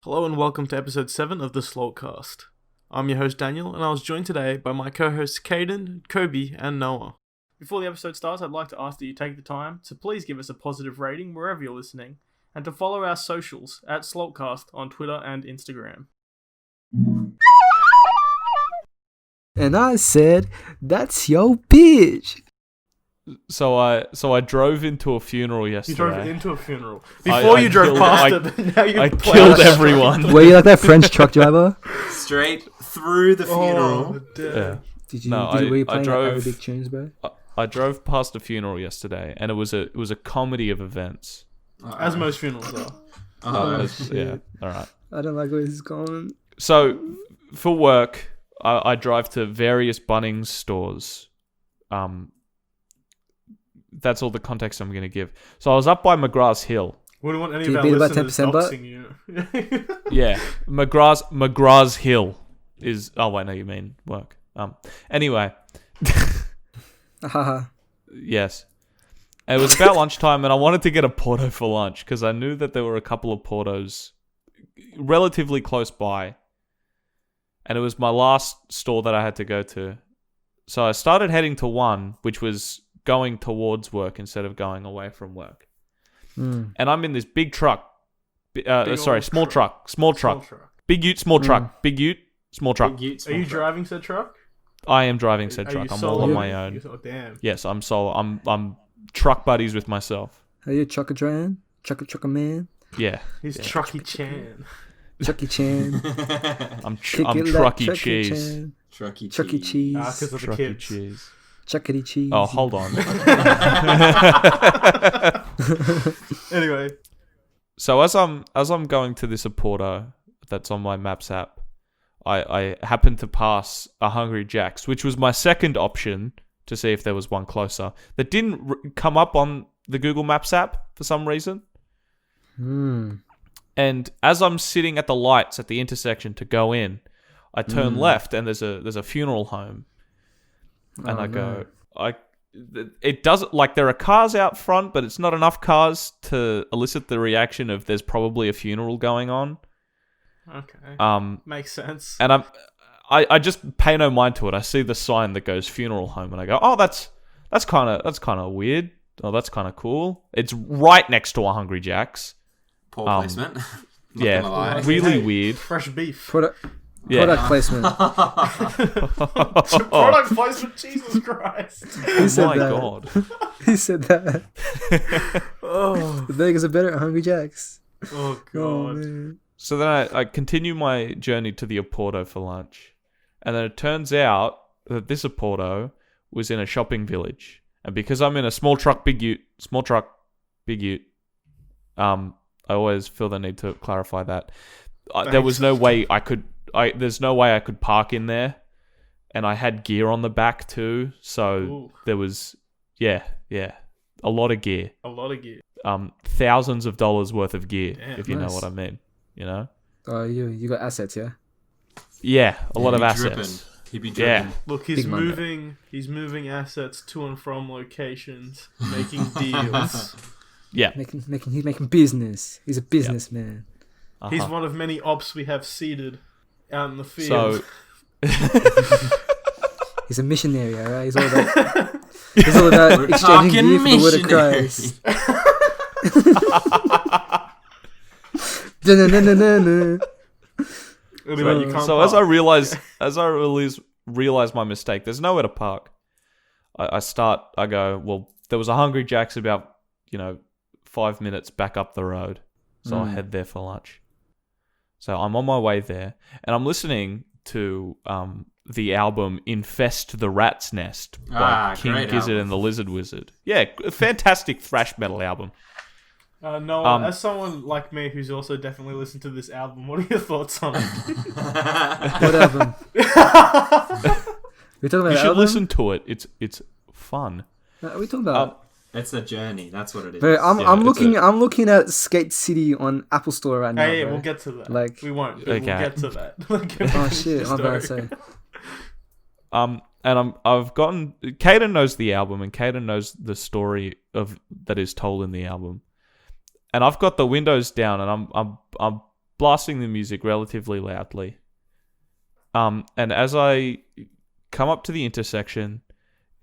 Hello and welcome to episode 7 of the Slalt Cast. I'm your host Daniel, and I was joined today by my co-hosts Caden, Kobe, and Noah. Before the episode starts, I'd like to ask that you take the time to please give us a positive rating wherever you're listening, and to follow our socials at Slaltcast on Twitter and Instagram. And I said, "That's your bitch." So I drove into a funeral yesterday. You drove into a funeral. Before you drove past it, but now you I killed everyone. Were you like that French truck driver? Straight through the funeral. Oh, damn. Yeah. Did you? No, were you I playing drove- Arabic tunes, bro? I drove past a funeral yesterday, and it was a comedy of events. As most funerals are. Yeah, all right. I don't like where this is going. So for work, I drive to various Bunnings stores. That's all the context I'm going to give. So I was up by McGrath's Hill. Wouldn't want any Do you of our beat about listeners 10% butt? doxing you. Yeah, McGrath's Hill is. Oh wait, no, you mean work. Anyway. Haha. Yes. It was about lunchtime, and I wanted to get a Porto for lunch because I knew that there were a couple of Portos relatively close by. And it was my last store that I had to go to. So I started heading to one, which was going towards work instead of going away from work. And I'm in this big truck. Small truck. Big ute, small truck. Big ute, small truck. Are you driving said truck? I am driving said Are truck. you I'm solo? all on my own. Oh, damn. Yes, I'm solo. I'm truck buddies with myself. Are you a trucker Dran? Trucker man? Yeah. He's Trucky Chan. Chucky Chan. I'm Kick Trucky it like Cheese. Chan. Trucky Chucky cheese. Because of the Trucky kids. Cheese. Chuckity cheese. Oh, hold on. Anyway. So as I'm going to this Porto that's on my Maps app, I happened to pass a Hungry Jack's, which was my second option to see if there was one closer. That didn't come up on the Google Maps app for some reason. And as I'm sitting at the lights at the intersection to go in, I turn left and there's a funeral home. And I go, it doesn't, like, there are cars out front, but it's not enough cars to elicit the reaction of there's probably a funeral going on. Okay. Makes sense. And I just pay no mind to it. I see the sign that goes funeral home, and I go, oh, that's kind of weird. Oh, that's kind of cool. It's right next to a Hungry Jack's. Poor placement. Not Yeah, gonna lie. really weird. Fresh beef. Product placement. Product placement, Jesus Christ. Oh said my that. god. He said that. Oh, The Vegas are better at Hungry Jack's. oh Oh, God. man. So then I continue my journey to the Oporto for lunch. And then it turns out that this Oporto was in a shopping village. And because I'm in a small truck, big ute, I always feel the need to clarify that. There was no way there's no way I could park in there. And I had gear on the back too. So Ooh. there was, a lot of gear. A lot of gear. Thousands of dollars worth of gear, Damn, if you know nice. what I mean. You know? Oh, you got assets, yeah? Yeah, a lot of He'd be assets. dripping. He'd be Yeah. dripping. Look, he's Big money. moving assets to and from locations, making deals. Yeah. He's making business. He's a businessman. Uh-huh. He's one of many ops we have seated out in the field. So He's a missionary, alright? He's all about We're exchanging talking gear for the word of missionary. Christ. Da-na-na-na-na-na. Anyway, you can't so park. as I realize my mistake, there's nowhere to park. I go, well, there was a Hungry Jack's about, 5 minutes back up the road. So I head there for lunch. So I'm on my way there, and I'm listening to the album Infest the Rat's Nest by King great Gizzard album. and the Lizard Wizard. Yeah, a fantastic thrash metal album. No, as someone like me who's also definitely listened to this album, what are your thoughts on it? What album? We're talking about You should album? listen to it. It's fun. No, are we talking about? It's a journey. That's what it is. Bro, I'm it's I'm looking at Skate City on Apple Store right now. Hey, bro. we'll get to that. Like- we won't. But Okay. We'll get to that. Oh shit! I'm about to say. And I've gotten Caden knows the album, and Caden knows the story of that is told in the album. And I've got the windows down, and I'm blasting the music relatively loudly. And as I come up to the intersection,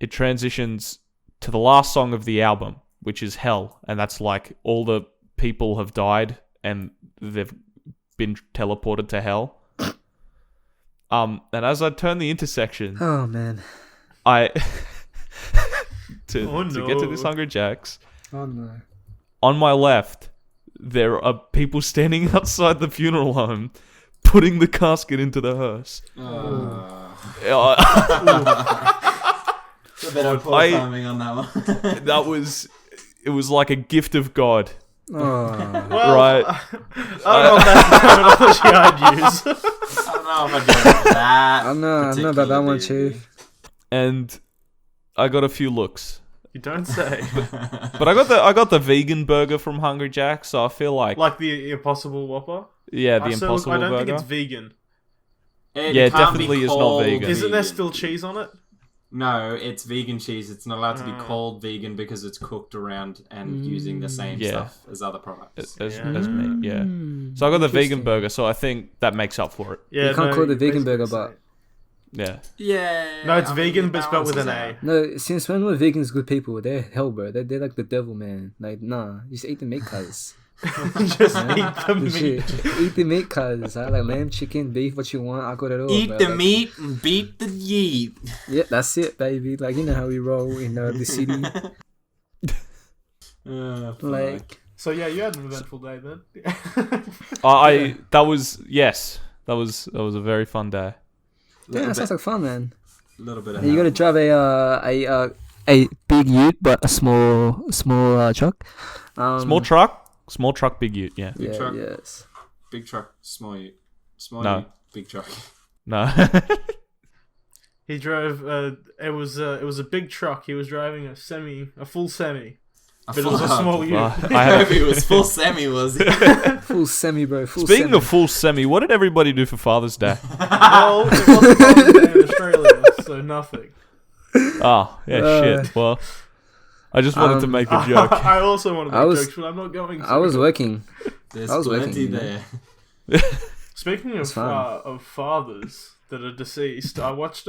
it transitions to the last song of the album, which is Hell, and that's like all the people have died and they've been teleported to hell. And as I turn the intersection, Oh man. I to get to this Hungry Jack's, Oh no. on my left, there are people standing outside the funeral home, putting the casket into the hearse. A bit of poor timing on that one. It was like a gift of God. Oh. Well, Right. I don't know if that's the terminology I'd use. I don't know if I'd go with that. I know about that one, particular Chief. And I got a few looks. You don't say. But I got the vegan burger from Hungry Jack's, so I feel like Like the Impossible Whopper? yeah, the I Impossible don't Burger. think it's vegan. It Yeah, it can't definitely be is not called vegan. Isn't there still cheese on it? No, it's vegan cheese. It's not allowed to be called vegan because it's cooked around and using the same Yeah. stuff as other products. as Yeah. meat, yeah. So I got the vegan Interesting. burger, so I think that makes up for it. Yeah, You can't call it a vegan basically burger, the but- same. Yeah. Yeah. No, it's I mean, vegan, it but spelled with an balances A. out. No, since when were vegans good people? They're hell, bro. They're like the devil, man. Like, nah, just eat the meat, cuz. Just eat the meat. Eat the meat, cuz. I like lamb, chicken, beef, what you want. I got it all. Eat bro. the Like, meat and beat the yeet. Yeah, that's it, baby. Like, you know how we roll in the city. Like, So yeah, you had an eventful day then. That was a very fun day. yeah, that sounds like fun, man. little bit of You gotta drive a big ute, but a small truck. Small truck, big ute, yeah. Yeah, truck. yes. big truck, small ute. Small No. ute, big truck. No. He drove. It was a big truck. He was driving a full semi, but it was a small ute. I I had hope it was full semi, was it? Full semi, bro. Full Speaking semi. of full semi, what did everybody do for Father's Day? Well, it wasn't Father's Day in Australia, so nothing. Oh, yeah, shit. Well, I just wanted to make a joke. I also want to I make was- jokes, but I'm not going to. I was working. There's I was plenty working, you there. Speaking It's of fun. of fathers that are deceased, I watched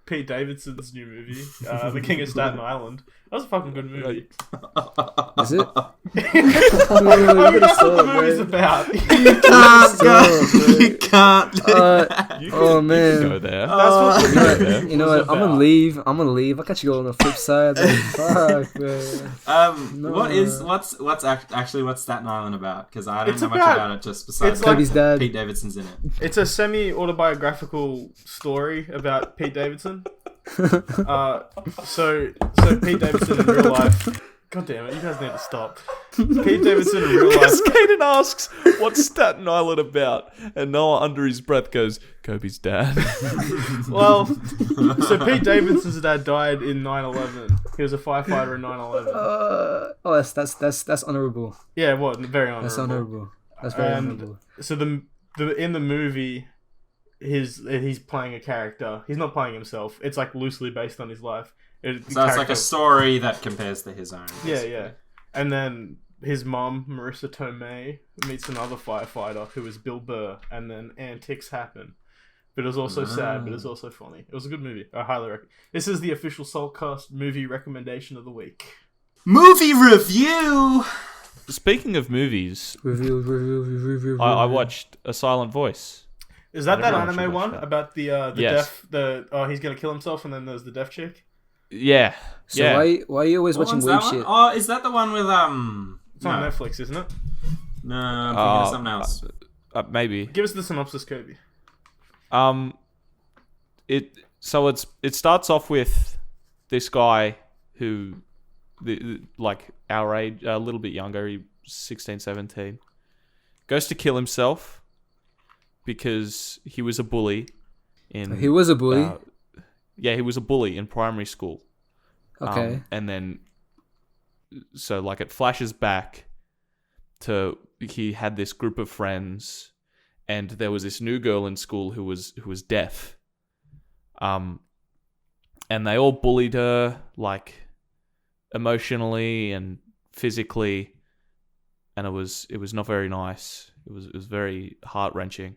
Pete Davidson's new movie, The King of Staten Island. That was a fucking good movie. Is it? I mean, that's what the movie's about. Can't go. bro. You can't. do Uh, You oh can- man. Go there. That's what the You know, movie what- you know was what? I'm about. gonna leave. I'll catch you all on the flip side. Bro. Fuck, bro. No. what's Staten Island about? Because I don't It's know much about- about it. Just besides it's like- Kobe's dad. Pete Davidson's in it. It's a semi-autobiographical story about Pete Davidson. So Pete Davidson in real life. God damn it! You guys need to stop. Pete Davidson in real life. Cascaden asks, "What's Staten Island about?" And Noah, under his breath, goes, "Kobe's dad." Well, so Pete Davidson's dad died in 9/11. He was a firefighter in 9/11. Oh, that's honorable. Yeah, what? Very honorable. That's honorable. That's very And honorable. so the in the movie, he's playing a character. He's not playing himself. It's like loosely based on his life. So it's like a story that compares to his own. Yeah, basically. yeah. And then his mum, Marissa Tomei, meets another firefighter who is Bill Burr, and then antics happen. But it was also sad, but it was also funny. It was a good movie. I highly recommend. This is the official Slalt Cast movie recommendation of the week. Movie review. Speaking of movies, Review. I watched A Silent Voice. Is that that Everyone should anime watch one that. about the Yes. deaf he's gonna kill himself and then there's the deaf chick? Yeah, So yeah. why are you always What watching one's weird that one? shit? Oh, is that the one with It's on Netflix, isn't it? No, I'm thinking of something else. Maybe. Give us the synopsis, Kobe. It starts off with this guy who, like our age, a little bit younger, he's 16, 17, goes to kill himself because he was a bully in. He was a bully. Yeah, he was a bully in primary school. Okay. And then, so like it flashes back to he had this group of friends, and there was this new girl in school who was deaf. And they all bullied her, like emotionally and physically, and it was not very nice. It was very heart wrenching.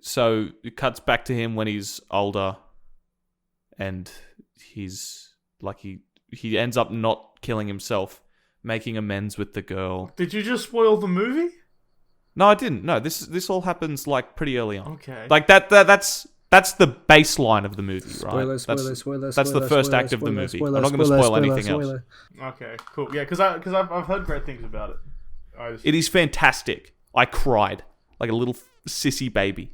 So it cuts back to him when he's older, and he's like he ends up not killing himself, making amends with the girl. Did you just spoil the movie? No, I didn't. No, this all happens like pretty early on. Okay. Like that's the baseline of the movie, right? Spoiler, That's the first act of the movie. I'm not going to spoil anything else. Okay, cool. Yeah, because I've heard great things about it. It is fantastic. I cried like a little sissy baby.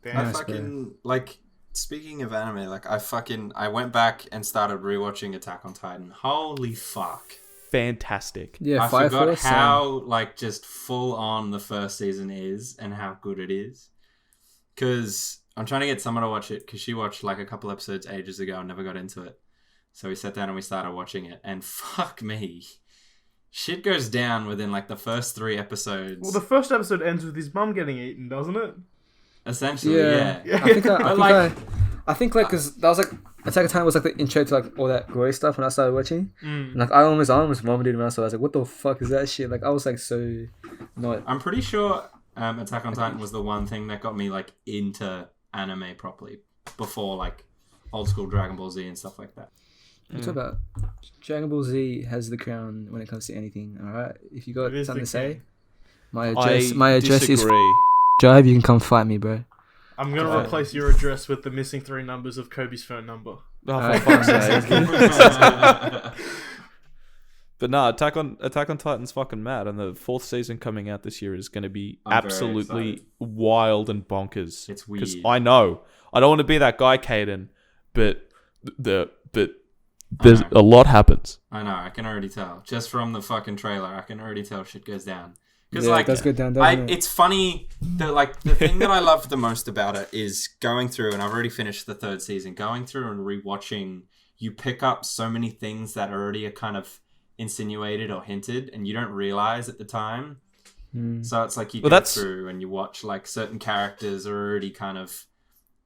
Damn. I fucking like. Speaking of anime, like I went back and started rewatching Attack on Titan. Holy fuck! Fantastic. Yeah, I Fire forgot Force, how like just full on the first season is and how good it is. Because I'm trying to get someone to watch it because she watched like a couple episodes ages ago and never got into it. So we sat down and we started watching it, and fuck me, shit goes down within like the first 3 episodes. Well, the first episode ends with his mum getting eaten, doesn't it? Essentially, yeah. I think because that was like Attack on Titan was like the intro to like all that gory stuff when I started watching. And, like I almost vomited when I saw it. I was like, what the fuck is that shit? Like I was like so not. I'm pretty sure Attack on Titan was the one thing that got me like into anime properly before like old school Dragon Ball Z and stuff like that. You talk about Dragon Ball Z has the crown when it comes to anything. All right, if you got something to say, my address is Jive. You can come fight me, bro. I'm gonna replace your address with the missing 3 numbers of Kobe's phone number. Oh, for fuck's sake. But no, Attack on Titan's fucking mad, and the 4th season coming out this year is going to be absolutely wild and bonkers. It's weird. Because I know I don't want to be that guy, Caden, but there's a lot happens. I know. I can already tell just from the fucking trailer. I can already tell shit goes down. Because it does go down, doesn't it? It's funny that like the thing that I love the most about it is going through, and I've already finished the 3rd season. Going through and rewatching, you pick up so many things that already are kind of insinuated or hinted, and you don't realize at the time. So it's like you go through and you watch like certain characters are already kind of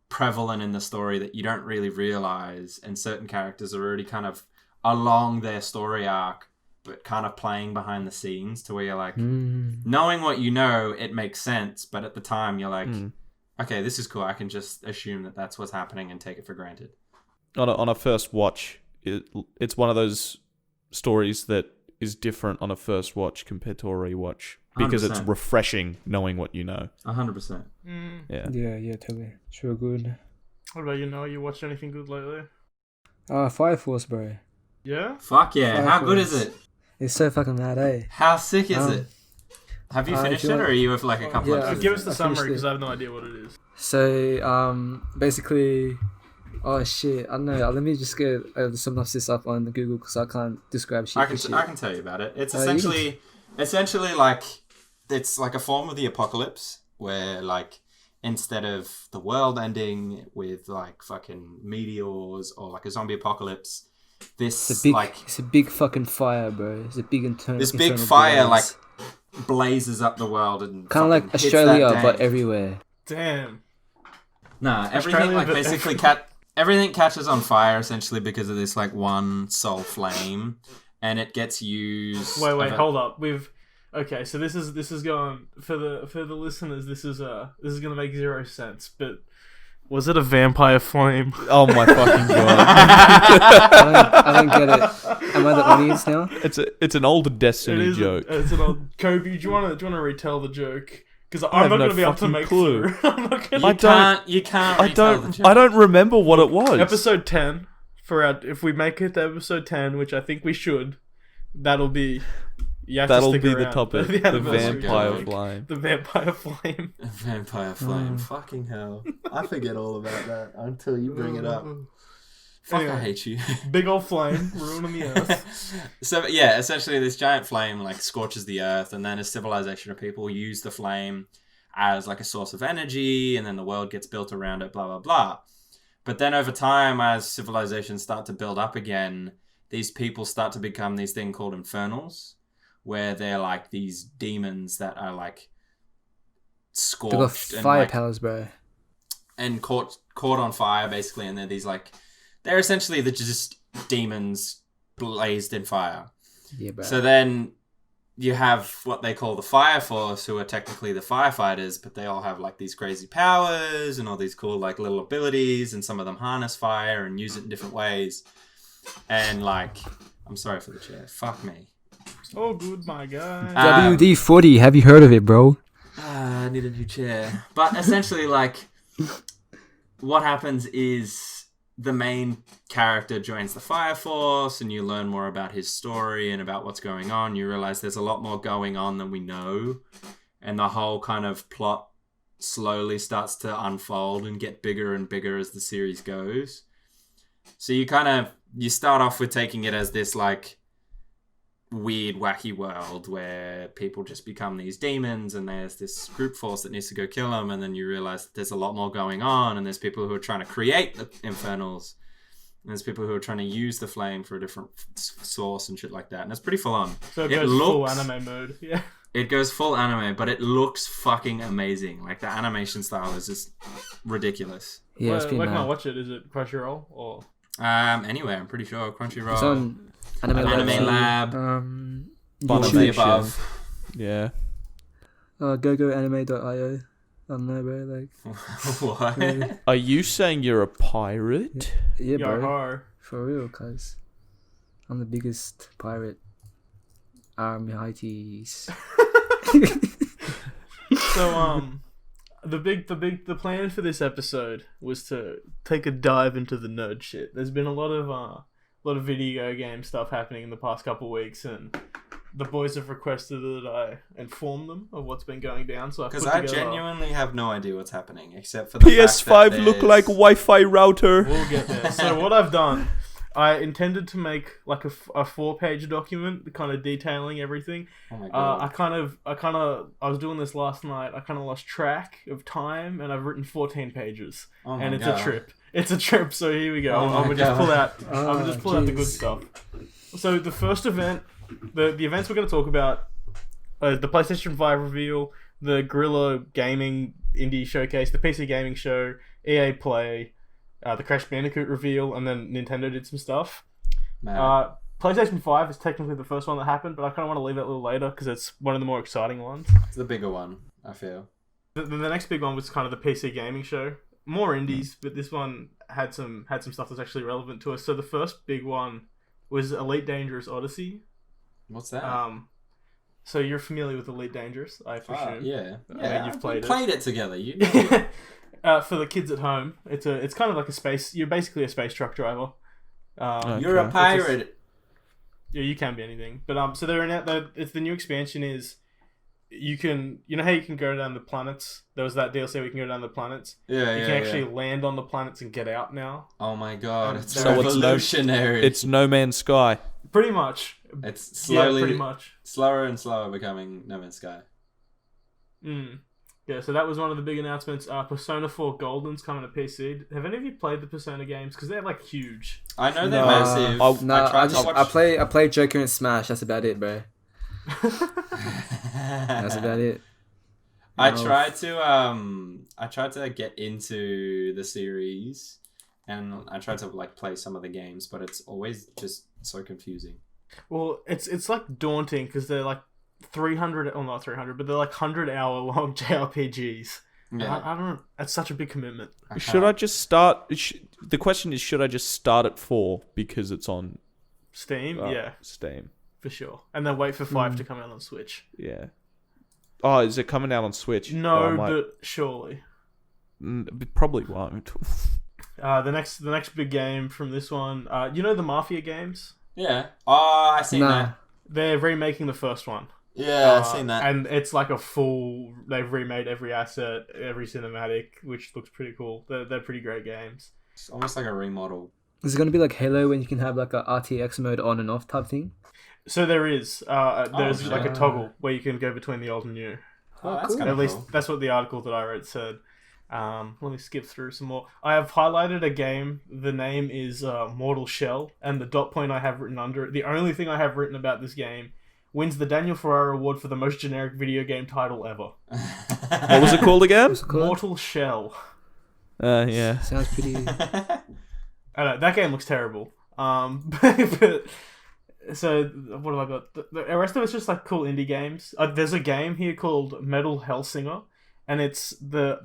prevalent in the story that you don't really realize, and certain characters are already kind of along their story arc, but kind of playing behind the scenes to where you're like, knowing what you know, it makes sense. But at the time, you're like, okay, this is cool. I can just assume that that's what's happening and take it for granted. On a first watch, it's one of those stories that is different on a first watch compared to a rewatch because 100%. it's refreshing knowing what you know. 100%. Yeah, totally. Sure, good. What about you, Noah? You watched anything good lately? Fire Force, bro. Yeah? Fuck yeah. Fire How good Force. is it? It's so fucking mad, eh? How sick is it? Have you finished it, or are you with like a couple Yeah, episodes? Give us the I finished summary it. because I have no idea what it is. So, basically, oh shit, I don't know. Let me just get the synopsis up on Google because I can't describe shit. I for shit. can tell you about it. It's You essentially like it's like a form of the apocalypse where like instead of the world ending with like fucking meteors or like a zombie apocalypse, it's a big fucking fire, bro. It's a big internal. This big fire like blazes up the world and kind of like hits Australia, that but tank. everywhere. Damn. Nah, everything Australia, like but basically everything catches on fire essentially because of this like one sole flame, and it gets used. Wait, hold up. Okay, so this is going for the listeners. This is gonna make 0 sense. But was it a vampire flame? Oh my fucking god! I don't get it. Am I the audience now? It's an old Destiny joke. It's an old Kobe. Do you want to retell the joke? Because I I'm have not no going to be able to fucking make clue. through. I'm not gonna... You can't retell the joke. I don't remember what it was. Episode 10 if we make it to episode 10, which I think we should, that'll be. That'll be the around. topic. The anniversary vampire topic. flame. The vampire flame. Vampire flame. Fucking hell. I forget all about that until you bring it up. Fuck, Anyway, I hate you. Big old flame ruining the earth. So yeah, essentially this giant flame like scorches the earth, and then a civilization of people use the flame as like a source of energy, and then the world gets built around it, blah blah blah. But then over time, as civilizations start to build up again, these people start to become these thing called infernals, where they're like these demons that are like scorched They got and fire like, powers, bro. and caught on fire basically, and they're these like they're essentially just demons blazed in fire. Yeah, bro. So then you have what they call the Fire Force, who are technically the firefighters, but they all have like these crazy powers and all these cool like little abilities, and some of them harness fire and use it in different ways. And like, I'm sorry for the chair. Fuck me. Oh, good, my guy. WD-40, have you heard of it, bro? I need a new chair. But essentially, like, what happens is the main character joins the Fire Force, and you learn more about his story and about what's going on. You realize there's a lot more going on than we know, and the whole kind of plot slowly starts to unfold and get bigger and bigger as the series goes. So you start off with taking it as this like weird, wacky world where people just become these demons, and there's this group force that needs to go kill them, and then you realize that there's a lot more going on, and there's people who are trying to create the infernals, and there's people who are trying to use the flame for a different source and shit like that, and it's pretty full on. So it goes full anime mode, yeah. It goes full anime, but it looks fucking amazing. Like, the animation style is just ridiculous. Yeah, it's where can I watch it? Is it Crunchyroll or anywhere? I'm pretty sure Crunchyroll. It's on Anime Lab. Bottom of the above. Yeah. GoGoAnime.io. I don't know, bro. Like, What? Are you saying you're a pirate? yeah, bro. Yar. For real, cuz I'm the biggest pirate. Armighties. So the plan for this episode was to take a dive into the nerd shit. There's been a lot of video game stuff happening in the past couple of weeks, and the boys have requested that I inform them of what's been going down. So Because I genuinely have no idea what's happening, except for the PS5 fact that look like Wi-Fi router. We'll get there. So what I've done, I intended to make like a 4-page document, kind of detailing everything. Oh my god. I was doing this last night. I kind of lost track of time, and I've written 14 pages, Oh my and it's god. a trip. It's a trip. So here we go. Oh I'm my gonna just pull god. out. I'm gonna just pull out the good jeez. stuff. So the first event, the events we're gonna talk about, the PlayStation 5 reveal, the Guerrilla Gaming Indie Showcase, the PC Gaming Show, EA Play, the Crash Bandicoot reveal, and then Nintendo did some stuff. Man. PlayStation 5 is technically the first one that happened, but I kind of want to leave that a little later because it's one of the more exciting ones. It's the bigger one, I feel. The next big one was kind of the PC Gaming Show. More indies, but this one had some stuff that's actually relevant to us. So the first big one was Elite Dangerous Odyssey. What's that? So you're familiar with Elite Dangerous, I presume. Yeah. You've played it together. You know. For the kids at home, it's kind of like a space. You're basically a space truck driver. You're a pirate. Yeah, you can be anything. But so it's the new expansion is you know how you can go down the planets. There was that DLC where you can go down the planets. You can actually land on the planets and get out now. Oh my god, it's So it's revolutionary. It's No Man's Sky. Pretty much. It's slowly, pretty much. slower and slower becoming No Man's Sky. Yeah, so that was one of the big announcements. Persona 4 Golden's coming to PC. Have any of you played the Persona games? Because they're like huge. I know they're massive. I play Joker and Smash. That's about it, bro. That's about it. I tried to get into the series, and I tried to like play some of the games, but it's always just so confusing. Well, it's like daunting because they're like 300, well not 300, but they're like 100-hour long JRPGs. Yeah. I don't. That's such a big commitment. Should I just start? The question is, should I just start at 4 because it's on Steam? Yeah, Steam for sure. And then wait for 5 to come out on Switch. Yeah. Oh, is it coming out on Switch? No, but surely. It probably won't. The next big game from this one, you know the Mafia games? Yeah. Oh, I seen that. They're remaking the first one. Yeah, I've seen that. And it's like they've remade every asset, every cinematic, which looks pretty cool. They're pretty great games. It's almost like a remodel. Is it going to be like Halo when you can have like a RTX mode on and off type thing? So there is. There's like a shit. toggle where you can go between the old and new. Oh, that's cool. kind At of least cool. that's what the article that I read said. Let me skip through some more. I have highlighted a game. The name is Mortal Shell, and the dot point I have written under it. The only thing I have written about this game wins the Daniel Ferrara Award for the most generic video game title ever. What was it called again? Mortal Shell. Yeah. Sounds pretty. I know, that game looks terrible. But So what have I got? The rest of it's just like cool indie games. There's a game here called Metal Hellsinger, and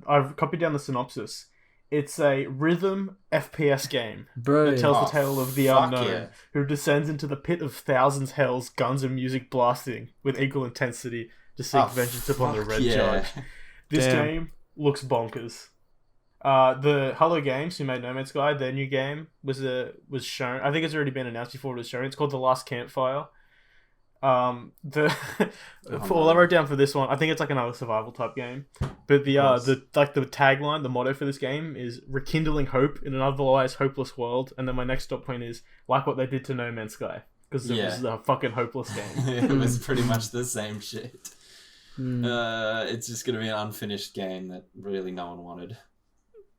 I've copied down the synopsis. It's a rhythm FPS game Bro. that tells the tale of the fuck unknown yeah. who descends into the pit of thousands hells, guns and music blasting with equal intensity to seek vengeance upon the fuck Red yeah. Judge. This Damn. game looks bonkers. The Hello Games, who made No Man's Sky, their new game was shown. I think it's already been announced before it was shown. It's called The Last Campfire. For all I wrote down for this one, I think it's like another survival type game. But the tagline, the motto for this game is rekindling hope in an otherwise hopeless world. And then my next stop point is like what they did to No Man's Sky, because it was a fucking hopeless game. It was pretty much the same shit. It's just gonna be an unfinished game that really no one wanted.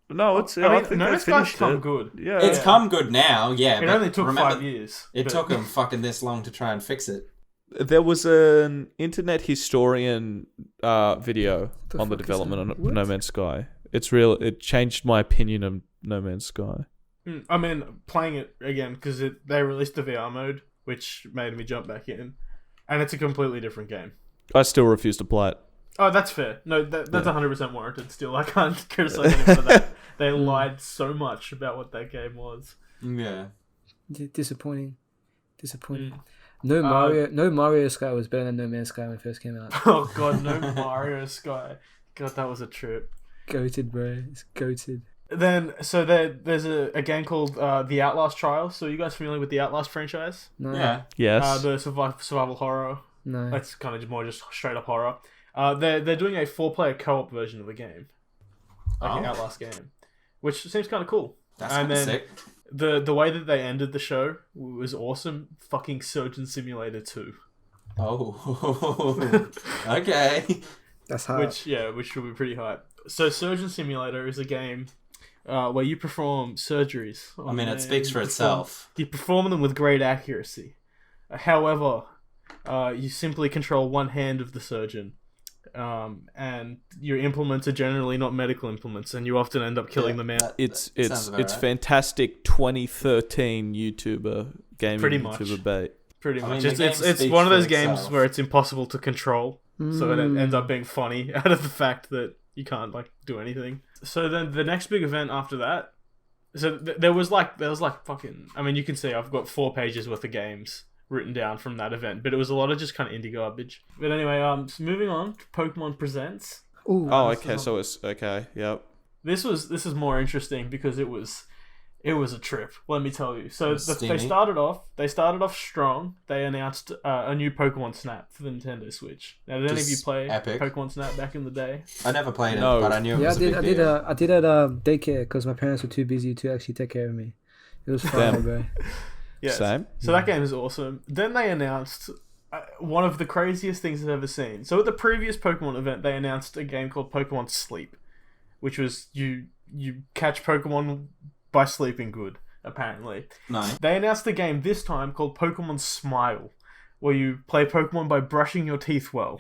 No, I mean, No Man's Sky's come good. Yeah, It's come good now, yeah. It but only took remember, 5 years. It took them fucking this long to try and fix it. There was an internet historian video on the fuck is development that? of What? No Man's Sky. It's real. It changed my opinion of No Man's Sky. I mean, playing it again because they released the VR mode, which made me jump back in, and it's a completely different game. I still refuse to play it. Oh, that's fair. No, that's 100% warranted. Still, I can't criticize anyone for that. They lied so much about what that game was. Yeah. Disappointing. No Mario Sky was better than No Man's Sky when it first came out. Oh god, no Mario Sky. God, that was a trip. Goated, bro. It's goated. Then, so there's a game called The Outlast Trials. So, are you guys familiar with the Outlast franchise? No. Yeah. Yes. The survival horror. No. That's kind of more just straight up horror. They're doing a 4-player co-op version of the game, like an Outlast game, which seems kind of cool. That's and kind of then sick. the way that they ended the show was awesome. Fucking Surgeon Simulator 2, Oh. Okay. That's hard. which will be pretty hype. So Surgeon Simulator is a game where you perform surgeries. I mean, it speaks for itself. You perform them with great accuracy. However, you simply control one hand of the surgeon. And your implements are generally not medical implements, and you often end up killing the man. It's sounds about right. fantastic 2013 gaming Pretty much. YouTuber bait. Pretty I much. mean, the It's game one of those speaks for games itself. where it's impossible to control, so it ends up being funny out of the fact that you can't do anything. So then the next big event after that, so there was fucking. I mean, you can see I've got 4 pages worth of games written down from that event, but it was a lot of just kind of indie garbage. But anyway, so moving on, Pokemon Presents. Ooh. Oh, okay. So it's okay. Yep. This is more interesting because it was a trip. Let me tell you. So they Steamy. started off strong. They announced a new Pokemon Snap for the Nintendo Switch. Now, did any of you Just play epic. Pokemon Snap back in the day? I never played No. it, but I knew it Yeah, was a big deal. I did at daycare because my parents were too busy to actually take care of me. It was fun, Damn. bro. Yes. Same. So that game is awesome. Then they announced one of the craziest things I've ever seen. So at the previous Pokemon event, they announced a game called Pokemon Sleep, which was you catch Pokemon by sleeping good, apparently. Nice. They announced a game this time called Pokemon Smile, where you play Pokemon by brushing your teeth well.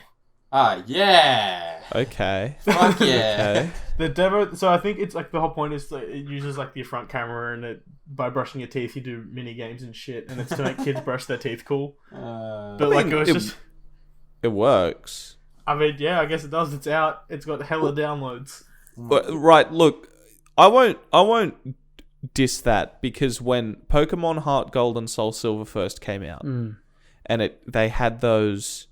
Ah, yeah. Okay. Fuck yeah. Okay. The demo, so I think it's like the whole point is that it uses like the front camera, and by brushing your teeth you do mini games and shit, and it's to make kids brush their teeth cool. But like it was just, It works. I mean, yeah, I guess it does. It's out. It's got hella downloads. Right. Look, I won't diss that because when Pokemon Heart Gold and Soul Silver first came out, and they had those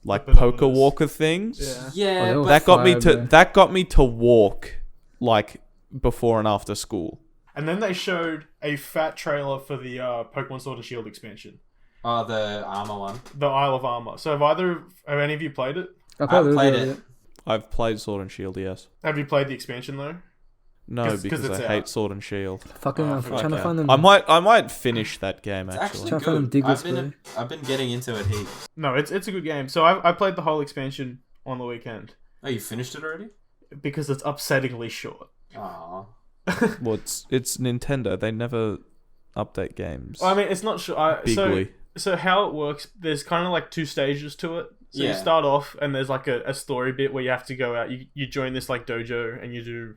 like Bananas. poker walker things. Yeah. Yeah, Oh, but That got me Fire, to bro. that got me to walk like before and after school. And then they showed a fat trailer for the Pokemon Sword and Shield expansion, the armor one. the Isle of Armor. So have any of you played it? I I've played played it. it. I've played Sword and Shield, yes. Have you played the expansion though? No, 'Cause because it's I out. hate Sword and Shield. Fucking hell, I'm trying to Okay. find them. I might finish that game It's actually. actually Try to find them good. Diglets, I've been getting into it heaps. No, it's a good game. So I played the whole expansion on the weekend Oh, you finished it already? because it's upsettingly short. Aw. Well, it's Nintendo. They never update games. Well, I mean, it's not short. Bigly. So how it works, there's kind of like 2 stages to it. So you Yeah. start off and there's like a story bit where you have to go out. You join this like dojo and you do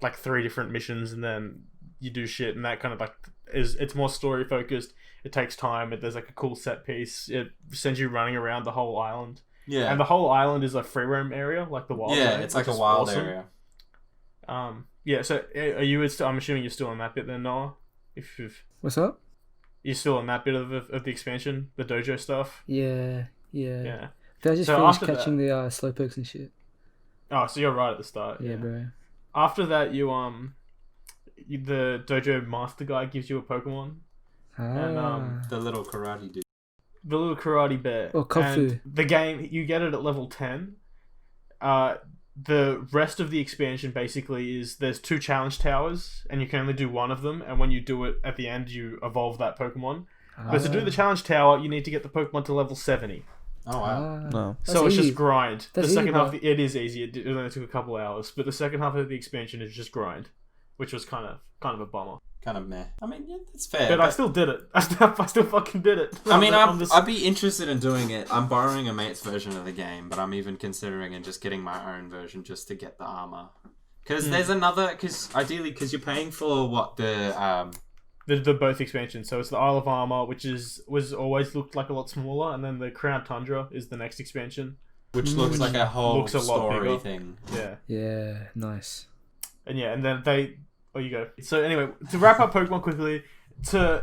like 3 different missions and then you do shit and that kind of like it's more story focused. It takes time. There's like a cool set piece. It sends you running around the whole island. Yeah. And the whole island is a free roam area, like the wild Yeah, area, it's like a which is wild awesome. area. Yeah. So are you? I'm assuming you're still on that bit then, Noah. If What's up? you're still on that bit of the expansion, the dojo stuff. Yeah. Yeah. I just So finished after catching the slowpokes and shit. Oh, so you're right at the start. Yeah, bro. After that, the dojo master guy gives you a Pokemon, and The little karate dude. the little karate bear. Oh, Kung Fu. And the game, you get it at level 10. The rest of the expansion basically is there's 2 challenge towers, and you can only do one of them. And when you do it at the end, you evolve that Pokemon. But to do the challenge tower, you need to get the Pokemon to level 70. Oh wow. No. So it's easy. just grind. That's the second easy, half, bro. it is easy. It only took a couple hours, but the second half of the expansion is just grind, which was kind of a bummer. Kind of meh. I mean, yeah, that's fair. But I still did it. I still fucking did it. I mean, I'm just- I'd be interested in doing it. I'm borrowing a mate's version of the game, but I'm even considering and just getting my own version just to get the armor. Because there's another. Because ideally, because you're paying for what the both expansions. So it's the Isle of Armor, which was always looked like a lot smaller, and then the Crown Tundra is the next expansion. which looks like a whole looks a lot story bigger. thing. Yeah. Yeah, nice. And then they. Oh, you go. So anyway, to wrap up Pokemon quickly,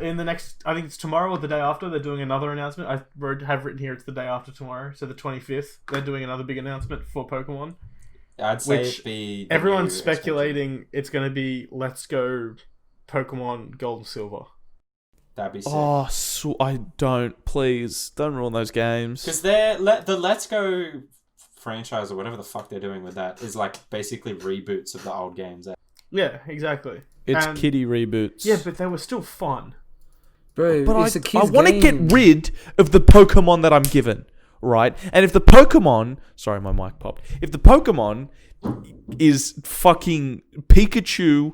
in the next, I think it's tomorrow or the day after, they're doing another announcement. I have written here it's the day after tomorrow, so the 25th. They're doing another big announcement for Pokemon. I'd say Which it'd be. the Everyone's new speculating it's going to be Let's Go Pokemon Gold and Silver. expansion. That'd be sick. Oh, I don't. Please don't ruin those games. Because the Let's Go franchise or whatever the fuck they're doing with that is like basically reboots of the old games. Yeah, exactly. It's And- kiddie reboots. Yeah, but they were still fun. Bro, But it's a I kid's want to game. get rid of the Pokemon that I'm given, right? And if the Pokemon... Sorry, my mic popped. If the Pokemon is fucking Pikachu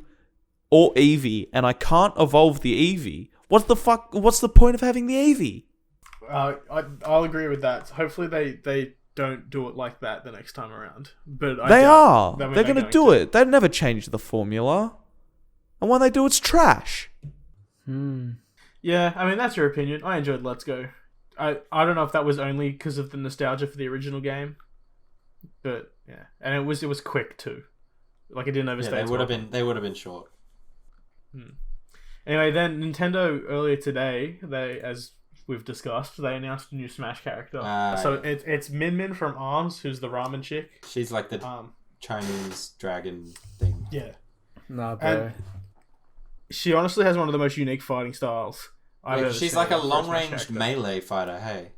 or Eevee, and I can't evolve the Eevee, what's the point of having the Eevee? I'll agree with that. Hopefully they don't do it like that the next time around. But They are. that They're going to do it. They never change the formula. And when they do, it's trash. Yeah, I mean that's your opinion. I enjoyed Let's Go. I don't know if that was only because of the nostalgia for the original game, but yeah, and it was quick too. Like it didn't Yeah, overstay. they its would have welcome. been. They would have been short. Anyway, then Nintendo earlier today, as we've discussed, they announced a new Smash character. So Yeah. it's Min Min from ARMS, who's the ramen chick. She's like the Chinese dragon thing. Yeah. Nah, bro. And she honestly has one of the most unique fighting styles I've Wait, ever she's seen like a for long Smash range character. melee fighter. Hey.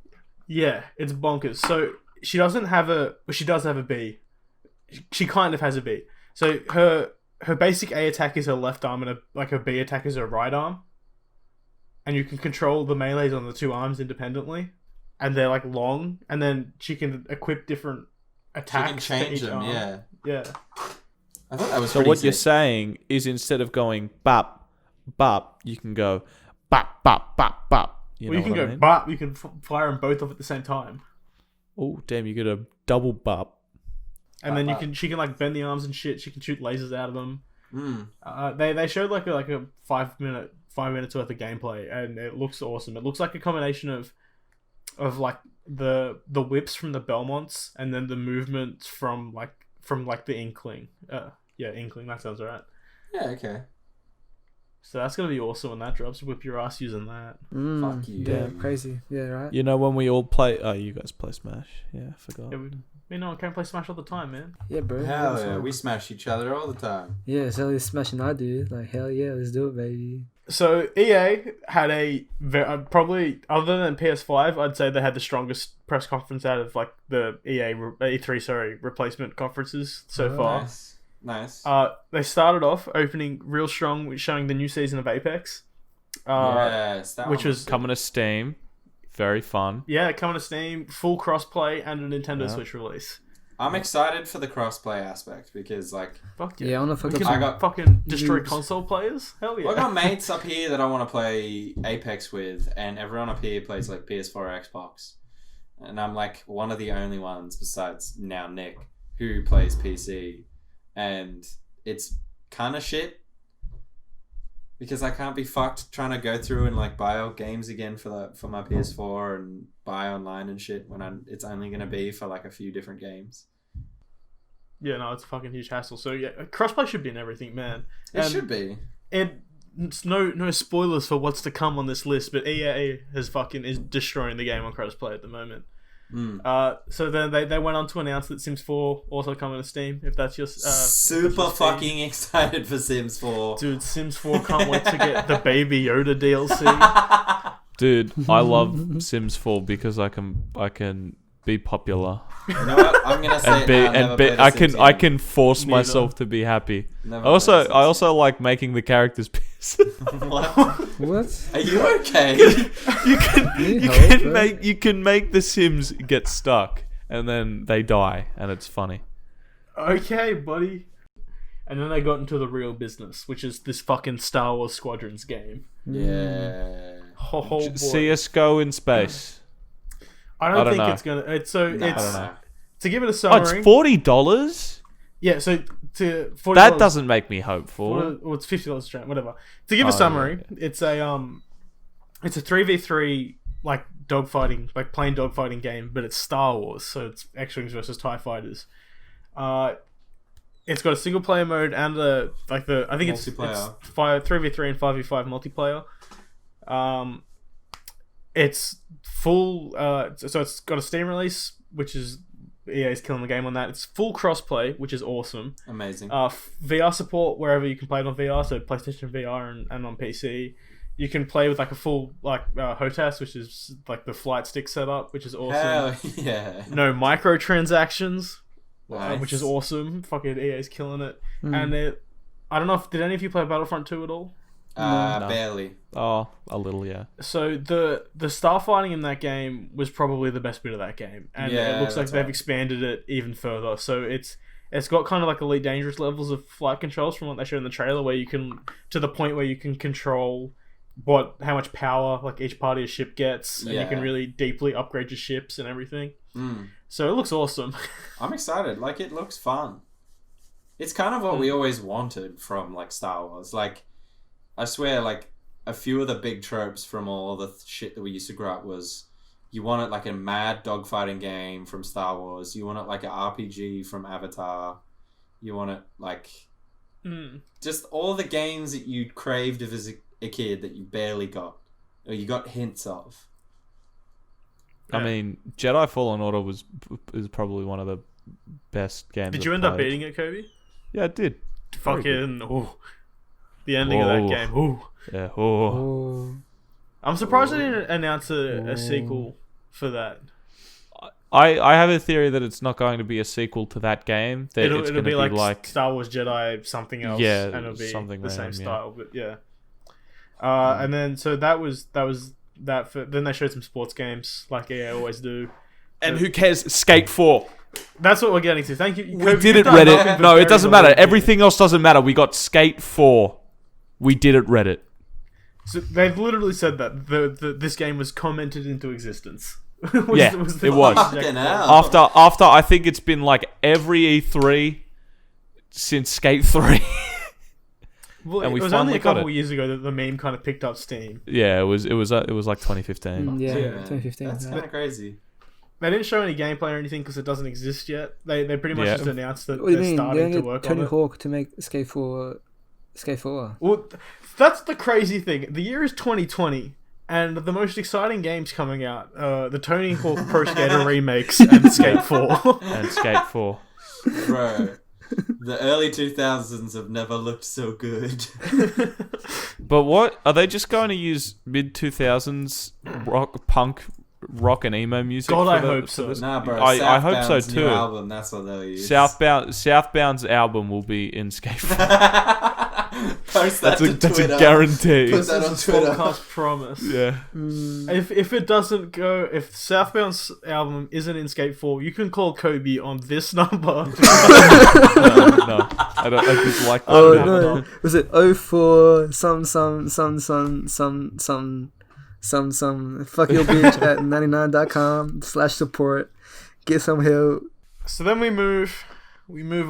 Yeah, it's bonkers. So she doesn't have she does have a B. She kind of has a B. So her basic A attack is her left arm, and her B attack is her right arm. And you can control the melees on the 2 arms independently, and they're like long. And then she can equip different She attacks. can to change each them. arm. Yeah. Yeah. I thought that was So pretty what you're sick. saying is instead of going bop, bop, you can go bop, bop, bop, bop. You Well, know you can what I go mean? bop. You can fire them both off at the same time, Oh, damn, you get a double bop. and then she can like bend the arms and shit. She can shoot lasers out of them. Mm. They showed like a 5 minutes worth of gameplay, and it looks awesome. It looks like a combination of like the whips from the Belmonts, and then the movements from the Inkling. Inkling. That sounds right. Yeah. Okay. So that's gonna be awesome when that drops. Whip your ass using that. Fuck you. Yeah, crazy. Yeah, right. You know when we all play... Oh, you guys play Smash. Yeah, I forgot. Yeah, we know I can't play Smash all the time, man. Yeah, bro. Hell That's yeah, all. we smash each other all the time. Yeah, it's only smashing I do. Like, hell yeah, let's do it, baby. So EA had a probably other than PS5, I'd say they had the strongest press conference out of like the E3 replacement conferences so Oh. far. Nice. They started off opening real strong with showing the new season of Apex. Yes, that which one was sick. Coming to Steam. Very fun. Yeah, coming to Steam, full crossplay, and a Nintendo Yeah. Switch release. I'm excited for the crossplay aspect because like Fuck Yeah, yeah. I don't know if I We got can I got- fucking destroy Noobs. console players? Hell yeah. I got mates up here that I want to play Apex with, and everyone up here plays like PS4 or Xbox, and I'm like one of the only ones besides now Nick who plays PC, and it's kind of shit. because I can't be fucked trying to go through and like buy out games again for my PS4 and buy online and shit when it's only gonna be for like a few different games. Yeah, no, it's a fucking huge hassle. So yeah, crossplay should be in everything, man. It should be. And it's no spoilers for what's to come on this list, but EA is destroying the game on crossplay at the moment. So then they went on to announce that Sims 4 also coming to Steam. If that's your super fucking excited for Sims 4, dude. Sims 4 can't wait to get the Baby Yoda DLC. Dude, I love Sims 4 because I can be popular. You know what? I'm gonna say I can force myself to be happy. I also like making the characters piss. What? Are you okay? You can make the Sims get stuck and then they die and it's funny. Okay, buddy. And then they got into the real business, which is this fucking Star Wars Squadrons game. Yeah. Oh, boy. CS:GO in space. I don't think know. it's gonna. It's so I it's don't know. to give it a Oh, summary. it's $40? Yeah, so to $40. That doesn't make me hopeful. Well, it's $50 Australian, whatever. To give a summary, it's a 3v3 like dogfighting, like plain dogfighting game, but it's Star Wars, so it's X-Wings versus TIE fighters. It's got a single player mode and I think it's 3v3 and 5v5 multiplayer. It's full. So it's got a Steam release, which is EA's killing the game on that. It's full crossplay, which is awesome. Amazing. VR support wherever you can play it on VR, so PlayStation VR and on PC. You can play with like a full HOTAS, which is like the flight stick setup, which is awesome. Hell yeah. No microtransactions, Nice. which is awesome. Fucking EA's killing it. And I don't know if did any of you play Battlefront 2 at all? No. Barely. Oh, a little, yeah. So the starfighting in that game was probably the best bit of that game, and Yeah, it looks like that's they've right. expanded it even further. So it's got kind of like Elite Dangerous levels of flight controls from what they showed in the trailer, where you can to the point where you can control how much power like each part of your ship gets, and you can really deeply upgrade your ships and everything. So it looks awesome. I'm excited. Like, it looks fun. It's kind of what we always wanted from like Star Wars. Like, I swear, like, a few of the big tropes from all the shit that we used to grow up was you wanted like a mad dogfighting game from Star Wars. You wanted like an RPG from Avatar. You wanted like just all the games that you craved as a kid that you barely got or you got hints of. I mean, Jedi Fallen Order is probably one of the best games. Did you end up beating it, Kobe? Yeah, I did. Fucking the ending of that game. Ooh. Yeah. I'm surprised they didn't announce a sequel for that. I have a theory that it's not going to be a sequel to that game. That It'll it's going to be be like Star Wars Jedi something else. Yeah, and it'll be something the same random, style. But yeah. And then so that was that. Then they showed some sports games like EA always do. And who cares? Skate 4. That's what we're getting to. Thank you. We Kobe, did you've it, done nothing Reddit. but No, very it doesn't little matter. here. Everything else doesn't matter. We got Skate 4. We did it, Reddit. So they've literally said that this game was commented into existence. Yeah, it was. Fucking hell. After I think it's been like every E3 since Skate 3. Well, And it we was finally only a got couple it. years ago that the meme kind of picked up steam. Yeah, it was like 2015. Yeah, Yeah. 2015. That's kind of crazy. They didn't show any gameplay or anything because it doesn't exist yet. They pretty much Yeah. just announced that What do you they're mean? They starting to only work Tony on it. Hawk to make Skate 4. Well, that's the crazy thing. The year is 2020, and the most exciting games coming out: the Tony Hawk Pro Skater remakes and Skate 4. And Skate 4. Bro, the early 2000s have never looked so good. But what are they just going to use mid 2000s rock and emo music? God, for I the- hope for so. this? Nah, bro. I hope so Southbound's too. New album, that's what they'll use. Southbound's album will be in Skate 4. Post that to That's Twitter. a guarantee. Put that on This is Twitter. podcast promise. Yeah. If it doesn't go, if Southbound's album isn't in Skate 4, you can call Kobe on this number. No, I don't. I just like that. Oh now. no! Was it 04 some fuck your bitch at 99.com/support. Get some help. So then we move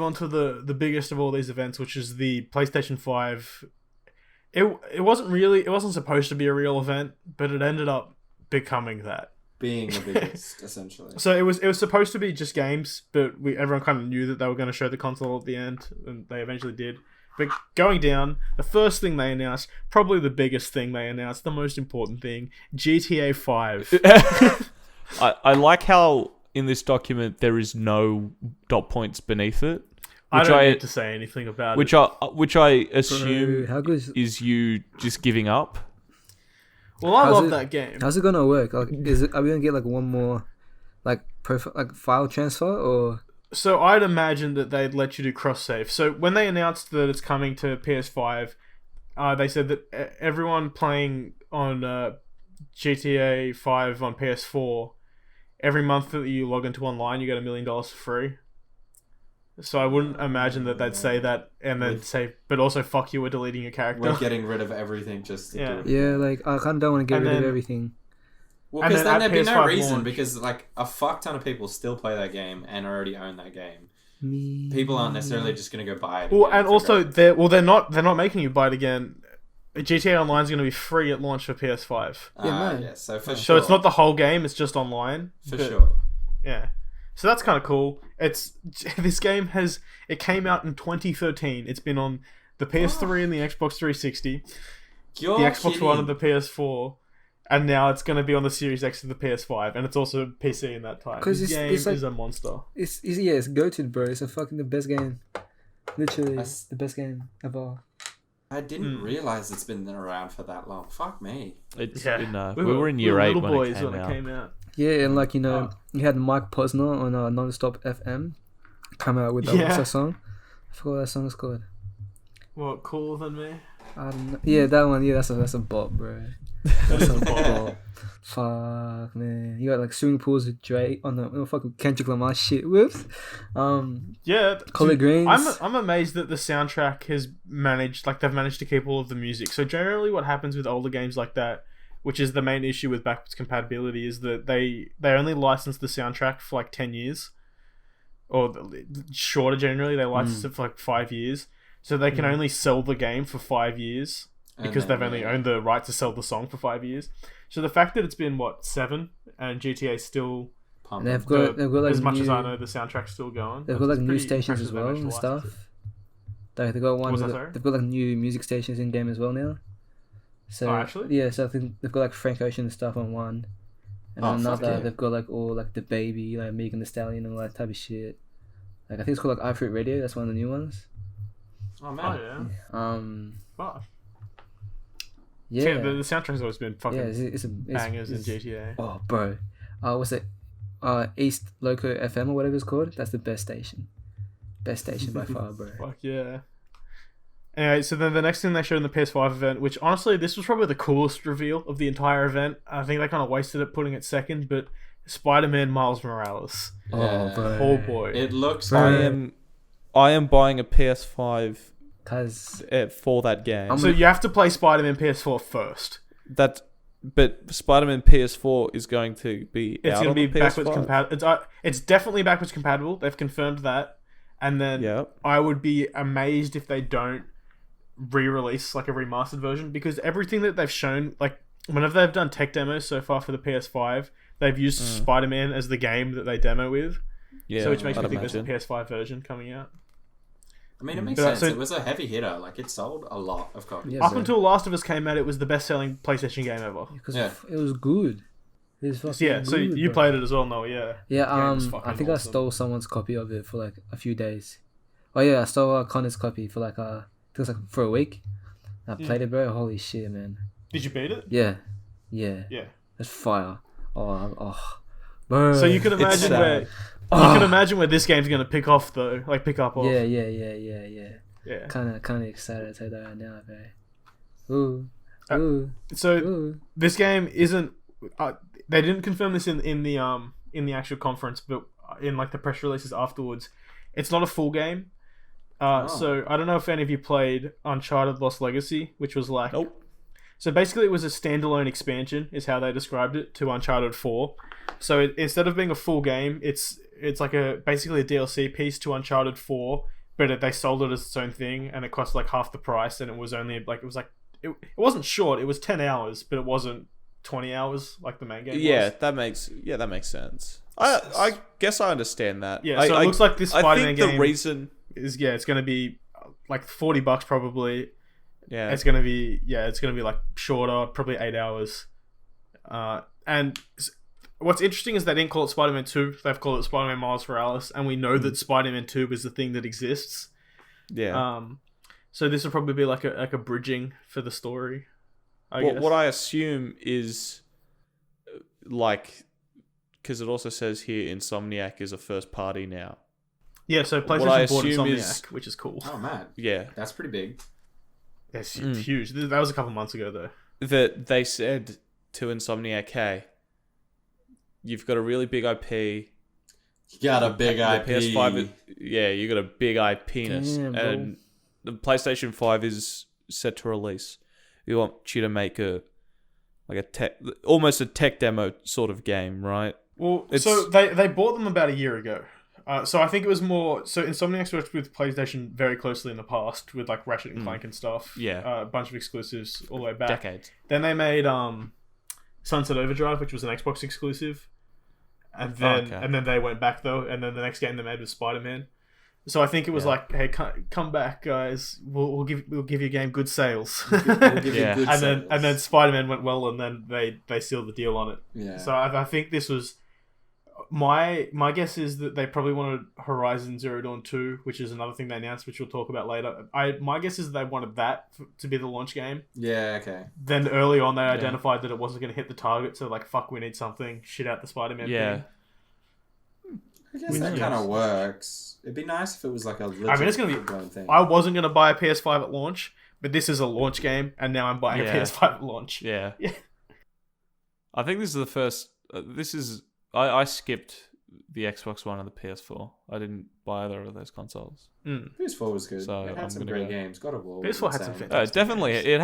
on to the biggest of all these events, which is the PlayStation 5 it wasn't supposed to be a real event, but it ended up becoming that. Being the biggest, essentially. So it was supposed to be just games, but everyone kind of knew that they were going to show the console at the end, and they eventually did. But going down, the first thing they announced, probably the biggest thing they announced, the most important thing, GTA 5. I like how in this document there is no dot points beneath it. I don't need to say anything about it. Which I assume Bro, how good is you just giving up. Well, I love that game. How's it gonna work? Like, are we gonna get like one more, like file transfer or? So I'd imagine that they'd let you do cross save. So when they announced that it's coming to PS5, they said that everyone playing on GTA 5 on PS4, every month that you log into online, you get $1 million for free. So I wouldn't imagine that they'd say that and then say, but also fuck you, we're deleting your character. We're getting rid of everything just to do it. Yeah, like I kind of don't want to get rid of everything. Well, because then there'd be no reason, launch, because like a fuck ton of people still play that game and already own that game. Me. People aren't necessarily just going to go buy it. Well, and also they're not making you buy it again. GTA Online is going to be free at launch for PS5. Yeah, so for sure. So it's not the whole game; it's just online. For sure. Yeah. So that's kind of cool. This game came out in 2013. It's been on the PS3 and the Xbox 360, the Xbox One and the PS4, and now it's going to be on the Series X and the PS5, and it's also PC in that time. This game is a monster. It's goated, bro. It's fucking the best game. Literally, it's the best game ever. I didn't realize it's been around for that long. Fuck me. It's been, we were in year 8 when it came out. Yeah, and like, you had Mike Posner on Non-Stop FM come out with that song. I forgot what that song is called. What, Cooler Than Me? I don't know. Yeah, that one. Yeah, that's a bop, bro. That's a bop. Fuck, man. You got like swimming pools with Drake on the fucking Kendrick Lamar shit. Whoops. Yeah. Collard Greens. I'm amazed that the soundtrack has they've managed to keep all of the music. So generally, what happens with older games like that, which is the main issue with backwards compatibility, is that they only license the soundtrack for like 10 years. Or shorter generally, they license it for like 5 years. So they can only sell the game for 5 years because they've only owned the right to sell the song for 5 years. So the fact that it's been, 7, and GTA still... And they've got like as much as I know, the soundtrack's still going. They've got like new stations as well and stuff. They've got they've got like new music stations in game as well now. So actually? Yeah, so I think they've got like Frank Ocean and stuff on one. And on another, they've got like all like the Baby, like Megan Thee Stallion and all that type of shit. Like I think it's called like iFruit Radio. That's one of the new ones. Oh man, Fuck. Yeah, the soundtrack's always been fucking it's bangers in GTA. Oh, bro. What's it? East Loco FM or whatever it's called. That's the best station. Best station by far, bro. Fuck yeah. Anyway, so then the next thing they showed in the PS5 event, which honestly, this was probably the coolest reveal of the entire event. I think they kind of wasted it putting it second, but Spider-Man Miles Morales. Oh, bro. Oh boy. It looks I am buying a PS5 Cause for that game. So you have to play Spider-Man PS4 first. But Spider-Man PS4 is going to be It's going to be backwards compatible. It's definitely backwards compatible. They've confirmed that. And then I would be amazed if they don't re-release like a remastered version, because everything that they've shown, like whenever they've done tech demos so far for the PS5, they've used Spider-Man as the game that they demo with. Yeah, so which makes me think there's a PS5 version coming out. I mean, it makes sense. It was a heavy hitter. Like, it sold a lot of copies. Up until Last of Us came out, it was the best-selling PlayStation game ever. Because it was good. It was fucking good, so you played it as well, Noah, yeah. Yeah, I think I stole someone's copy of it for like a few days. Oh yeah, I stole Connor's copy for like it was like for a week. I played it, bro. Holy shit, man. Did you beat it? Yeah. That's fire. Oh, bro. So you can imagine where this game's gonna pick up off. Yeah. Kind of excited to say that right now, bro. This game isn't. They didn't confirm this in the actual conference, but in like the press releases afterwards, it's not a full game. So I don't know if any of you played Uncharted Lost Legacy, which was like. Nope. So basically, it was a standalone expansion, is how they described it, to Uncharted 4. So instead of being a full game, it's like basically a DLC piece to Uncharted 4, but they sold it as its own thing, and it cost like half the price, and it was only like it wasn't short. It was 10 hours, but it wasn't 20 hours like the main game Yeah, was. that makes sense. I guess I understand that. Yeah, so it looks like this Spider-Man game the reason is it's going to be like $40 probably. Yeah. It's going to be like shorter, probably 8 hours. And what's interesting is they didn't call it Spider-Man 2. They've called it Spider-Man Miles Morales, and we know that Spider-Man 2 is the thing that exists. Yeah. So this will probably be like a bridging for the story. I guess. What I assume is like, because it also says here Insomniac is a first party now. Yeah, so What I PlayStation bought assume Insomniac, is- which is cool. Oh man, Yeah. that's pretty big. It's huge. That was a couple months ago though. That they said to Insomniac, hey, you've got a really big IP. You got a big IP. The PS5, yeah, you got a big IP penis, Damn, bro. and the PlayStation 5 is set to release. We want you to make almost a tech demo sort of game, right? Well, It's- so they bought them about a year ago. So I think it was more. So Insomniac's worked with PlayStation very closely in the past with like Ratchet and Clank and stuff. Yeah. A bunch of exclusives all the way back. Decades. Then they made Sunset Overdrive, which was an Xbox exclusive, and then they went back though, and then the next game they made was Spider-Man. So I think it was like, hey, come back, guys. We'll give you a game good sales. We'll give you Yeah. good and sales. then Spider-Man went well, and then they sealed the deal on it. Yeah. So I think this was my guess is that they probably wanted Horizon Zero Dawn 2, which is another thing they announced, which we'll talk about later. My guess is they wanted that to be the launch game. Yeah. Okay. Then early on, they identified that it wasn't going to hit the target, so like, fuck, we need something. Shit out the Spider-Man Yeah. thing. I guess that kind of works. It'd be nice if it was like a legit it's gonna be- full-blown thing. I wasn't going to buy a PS5 at launch, but this is a launch game, and now I'm buying a Yeah. PS5 at launch. Yeah. Yeah. I think this is the first. I skipped the Xbox One and the PS4. I didn't buy either of those consoles. PS4 was good. So it I'm had some gonna great go- games. God of War. PS4 was had some insane. fantastic Definitely, games. it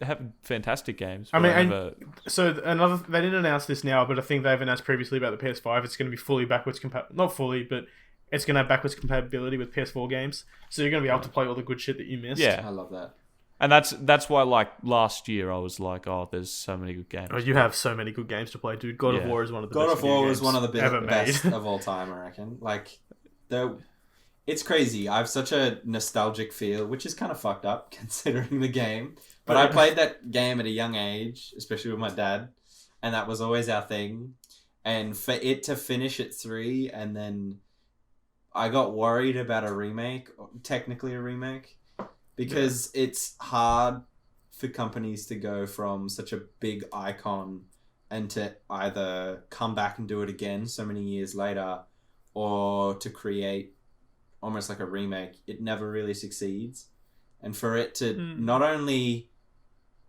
had fantastic games. I but mean, never- So they didn't announce this now, but I think they've announced previously about the PS5. It's going to be fully backwards compatible. Not fully, but it's going to have backwards compatibility with PS4 games. So you're going to be able to play all the good shit that you missed. yeah, I love that. and that's why like last year I was like, oh, there's so many good games. Oh, you have so many good games to play, dude. God of Yeah. War is one of the God best of War video was games one of the ever best made. of all time, I reckon. Like, it's crazy. I have such a nostalgic feel, which is kind of fucked up considering the game. But I played that game at a young age, especially with my dad, and that was always our thing. And for it to finish at 3, and then I got worried about a remake, technically a remake, because it's hard for companies to go from such a big icon and to either come back and do it again so many years later, or to create almost like a remake. It never really succeeds. And for it to not only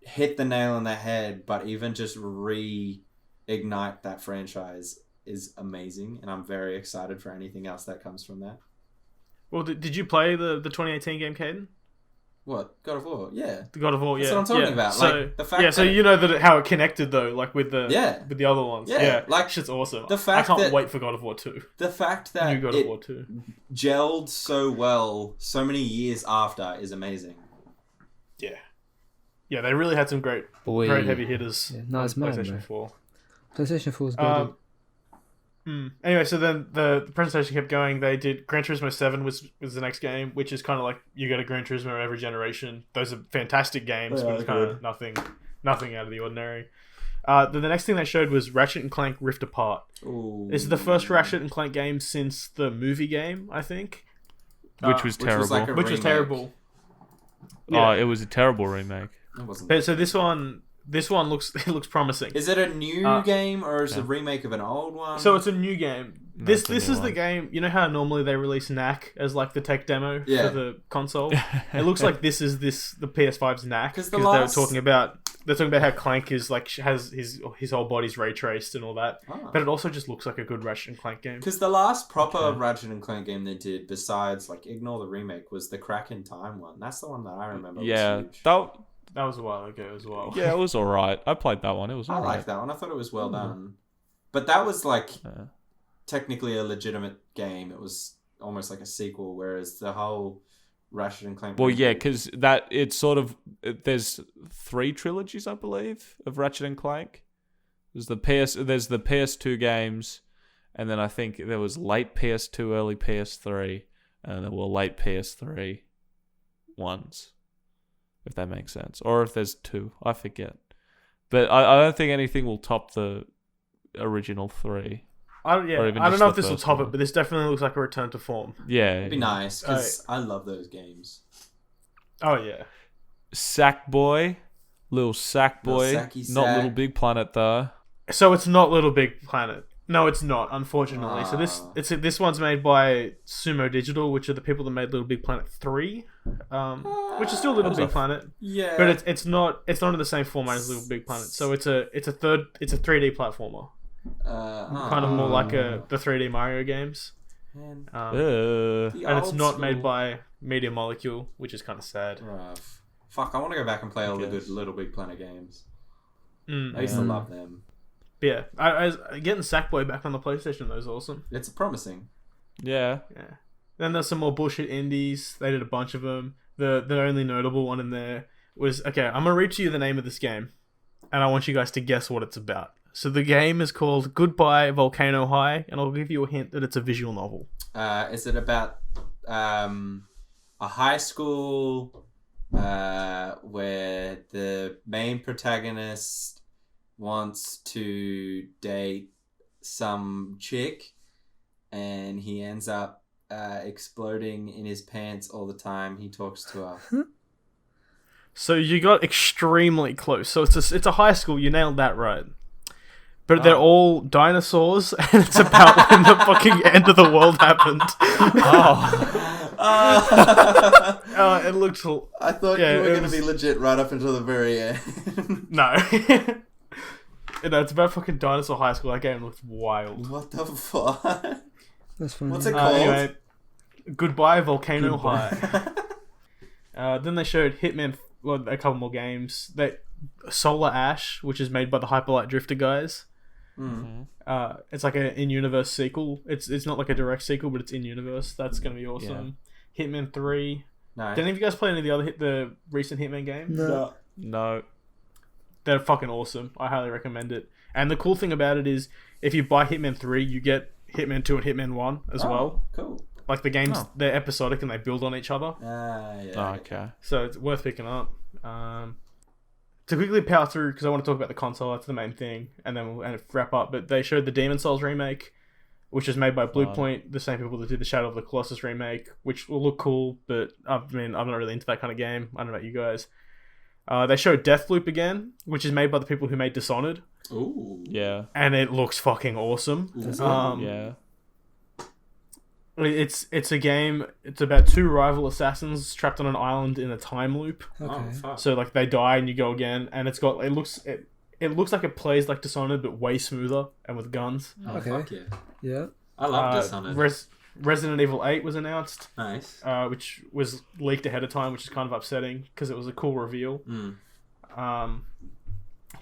hit the nail on the head, but even just reignite that franchise is amazing. And I'm very excited for anything else that comes from that. Well, did you play the 2018 game, Caden? What? God of War? Yeah. The God of War, yeah. That's what I'm talking about. So, Like, the fact so that- you know how it connected though, like with the other ones. Yeah, like, shit's awesome. the fact I can't that- wait for God of War 2. The fact that New God of War 2. gelled so well so many years after is amazing. Yeah. Yeah, they really had some great heavy hitters. Yeah, no, it's on mad, PlayStation bro. 4. PlayStation 4 is good. Anyway, so then the presentation kept going. They did Gran Turismo 7 was the next game, which is kind of like you get a Gran Turismo every generation. Those are fantastic games, but it's kind of nothing out of the ordinary. The next thing they showed was Ratchet and Clank Rift Apart. Ooh. This is the first Ratchet and Clank game since the movie game, I think. Which was which was terrible. like a Which was remake. terrible. Oh, it was a terrible remake. It wasn't. But so this one looks promising. Is it a new game or is it a remake of an old one? So it's a new game. This it's a this new is the one. game. You know how normally they release Knack as like the tech demo Yeah. for the console. It looks like this is the PS5's Knack 'Cause because the last- they're talking about how Clank is like has his whole body's ray traced and all that. Ah. But it also just looks like a good Ratchet and Clank game. Because the last proper Ratchet and Clank game they did, besides like ignore the remake, was the Crack in Time one. That's the one that I remember. Yeah, was huge. That was a while ago as well. it was all right. I played that one. It was I all right. liked that one. I thought it was well done. But that was like Yeah. technically a legitimate game. It was almost like a sequel, whereas the whole Ratchet and Clank. Well, yeah, reboot. because that it's sort of there's 3 trilogies, I believe, of Ratchet and Clank. There's the PS2 games, and then I think there was late PS2, early PS3, and there were late PS3 ones, if that makes sense, or if there's 2, I forget. But I don't think anything will top the original 3. I don't know if this will top it, but this definitely looks like a return to form. Yeah, It'd be nice because I love those games. Oh yeah, Sackboy, little Sackboy, Sacky not Sack. Little Big Planet though. so it's not Little Big Planet. No, it's not. Unfortunately, so this one's made by Sumo Digital, which are the people that made Little Big Planet 3, which is still Little Big Planet. Yeah, But it's not in the same format as Little Big Planet. So it's a 3D platformer, kind of more like the 3D Mario games. Man. And it's not made by Media Molecule, which is kind of sad. Fuck, I want to go back and play all the good Little Big Planet games. I used to love them. But yeah, I was getting Sackboy back on the PlayStation. That was awesome. It's promising. Yeah. Then there's some more bullshit indies. They did a bunch of them. The only notable one in there was, okay, I'm gonna read to you the name of this game, and I want you guys to guess what it's about. So the game is called Goodbye Volcano High, and I'll give you a hint that it's a visual novel. Is it about a high school where the main protagonist wants to date some chick and he ends up exploding in his pants all the time he talks to her? So you got extremely close. So it's a high school. You nailed that right. But they're all dinosaurs, and it's about when the fucking end of the world happened. It looked. I thought you were going to be legit right up until the very end. No. It's about fucking Dinosaur High School. That game looks wild. What the fuck? That's funny. What's it called? Anyway, Goodbye Volcano High. Then they showed Hitman, a couple more games. Solar Ash, which is made by the Hyperlight Drifter guys. It's like an in-universe sequel. It's not like a direct sequel, but it's in-universe. That's going to be awesome. Yeah. Hitman 3. No. Did any of you guys play any of the recent Hitman games? No. They're fucking awesome. I highly recommend it. And the cool thing about it is, if you buy Hitman 3, you get Hitman 2 and Hitman 1 as well. Cool. Like the games, they're episodic and they build on each other. Yeah. Okay. So it's worth picking up. To quickly power through, because I want to talk about the console, that's the main thing, and then we'll wrap up. But they showed the Demon Souls remake, which is made by Bluepoint, the same people that did the Shadow of the Colossus remake, which will look cool, but I mean, I'm not really into that kind of game. I don't know about you guys. They showed Deathloop again, which is made by the people who made Dishonored. Ooh. Yeah. And it looks fucking awesome. Yeah. It's a game. It's about 2 rival assassins trapped on an island in a time loop. Okay. Oh, fuck. So like they die and you go again, and it looks like it plays like Dishonored but way smoother and with guns. Oh, Okay. fuck yeah. Yeah. I love Dishonored. Resident Evil 8 was announced, Nice. which was leaked ahead of time, which is kind of upsetting because it was a cool reveal.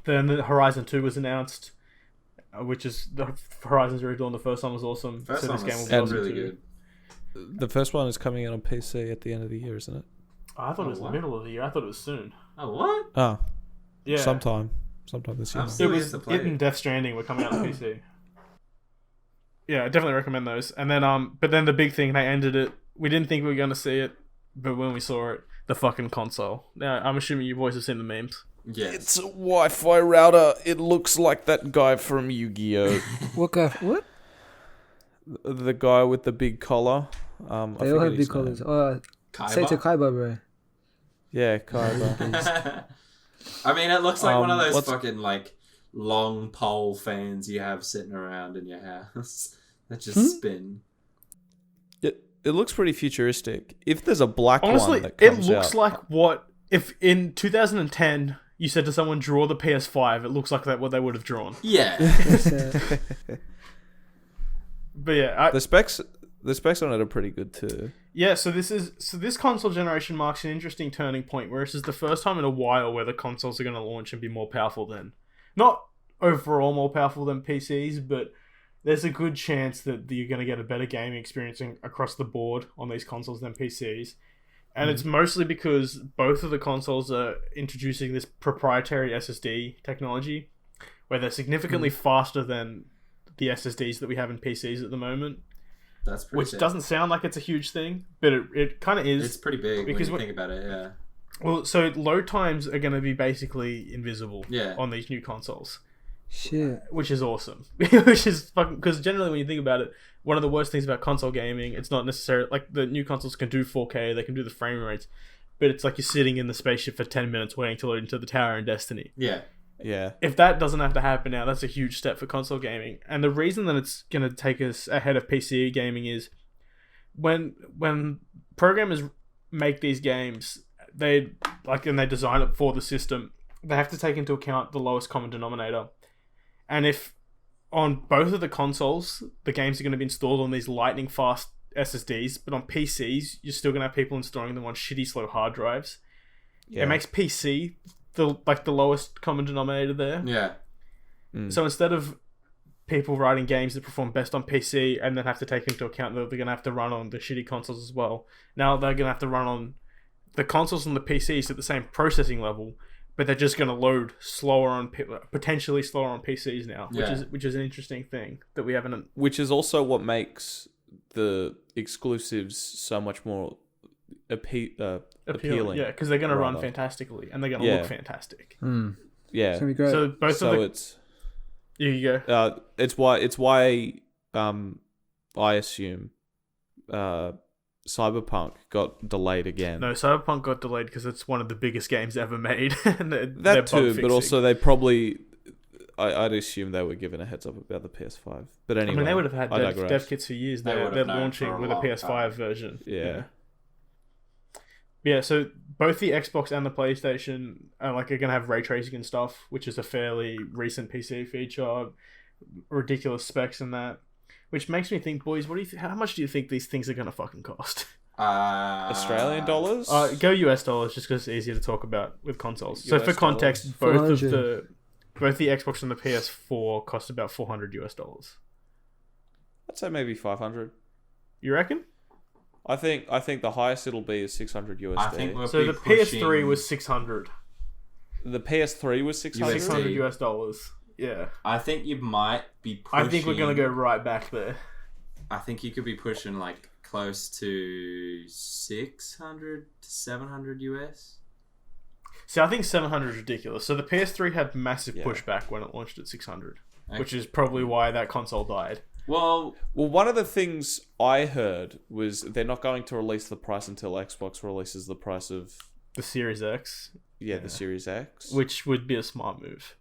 Then the Horizon 2 was announced, which is the Horizon Zero Dawn. The first one was awesome. First one was awesome really too. good. The first one is coming out on PC at the end of the year, isn't it? Oh, I thought it was what? the middle of the year. I thought it was soon. Oh, what? Oh, Yeah, sometime this year. I'm It still was to play it and Death Stranding were coming out on PC. Yeah, I definitely recommend those. And then but then the big thing, they ended it. We didn't think we were gonna see it, but when we saw it, the fucking console. Now I'm assuming you boys have seen the memes. Yes. It's a Wi-Fi router. It looks like that guy from Yu-Gi-Oh. What guy? What? The guy with the big collar. They all have big collars. Say to Kaiba, bro. Yeah, Kaiba. I mean, it looks like one of those what's- fucking like long pole fans you have sitting around in your house that just spin. It looks pretty futuristic. If there's a black Honestly, one that it comes looks out, like what if in 2010 you said to someone draw the PS5. It looks like that what they would have drawn. Yeah. But yeah, the specs on it are pretty good too. Yeah, so this console generation marks an interesting turning point where this is the first time in a while where the consoles are going to launch and be more powerful than, not overall more powerful than PCs, but there's a good chance that you're going to get a better gaming experience across the board on these consoles than PCs. And it's mostly because both of the consoles are introducing this proprietary SSD technology where they're significantly faster than the SSDs that we have in PCs at the moment. That's pretty Which sick. doesn't sound like it's a huge thing, but it kind of is. It's pretty big because when you think about it, yeah. Well, so load times are going to be basically invisible Yeah. on these new consoles. Shit. Which is awesome. Which is fucking... Because generally when you think about it, one of the worst things about console gaming, it's not necessarily... Like, the new consoles can do 4K, they can do the frame rates, but it's like you're sitting in the spaceship for 10 minutes waiting to load into the tower in Destiny. Yeah. Yeah. If that doesn't have to happen now, that's a huge step for console gaming. And the reason that it's going to take us ahead of PC gaming is when programmers make these games, they design it for the system, they have to take into account the lowest common denominator. And if on both of the consoles, the games are going to be installed on these lightning fast SSDs, but on PCs, you're still going to have people installing them on shitty slow hard drives. Yeah. It makes PC the lowest common denominator there. Yeah. So instead of people writing games that perform best on PC and then have to take into account that they're going to have to run on the shitty consoles as well, now they're going to have to run on the consoles and the PCs at the same processing level, but they're just going to load slower on potentially slower on PCs now, which is an interesting thing that we haven't. Which is also what makes the exclusives so much more appealing. Yeah, because they're going to run rather. fantastically and they're going to look fantastic. Yeah. It's gonna be great. So both So of the it's here you go. it's why I assume Cyberpunk got delayed again. No, Cyberpunk got delayed because it's one of the biggest games ever made. And they're That too, bug-fixing. but also they probably I'd assume they were given a heads up about the PS5. But anyway, I mean, they would have had I dev digress. kits for years. They They're would have known launching for a with a long PS5 time. version. Yeah. Yeah, so both the Xbox and the PlayStation are going to have ray tracing and stuff, which is a fairly recent PC feature. Ridiculous specs and that. Which makes me think, boys, how much do you think these things are going to fucking cost? Australian dollars? Go US dollars, just because it's easier to talk about with consoles. So US for context, dollars. both the Xbox and the PS4 cost about $400 US. I'd say maybe 500. You reckon? I think the highest it'll be is 600 USD. I think we'll So be the PS3 pushing- was 600. The PS3 was 600. USD. 600 US dollars. Yeah. I think you might be pushing... I think we're going to go right back there. I think you could be pushing like close to 600 to 700 US. See, I think 700 is ridiculous. So the PS3 had massive Yeah. pushback when it launched at 600, Okay. which is probably why that console died. Well, One of the things I heard was they're not going to release the price until Xbox releases the price of The Series X, the Series X. which would be a smart move.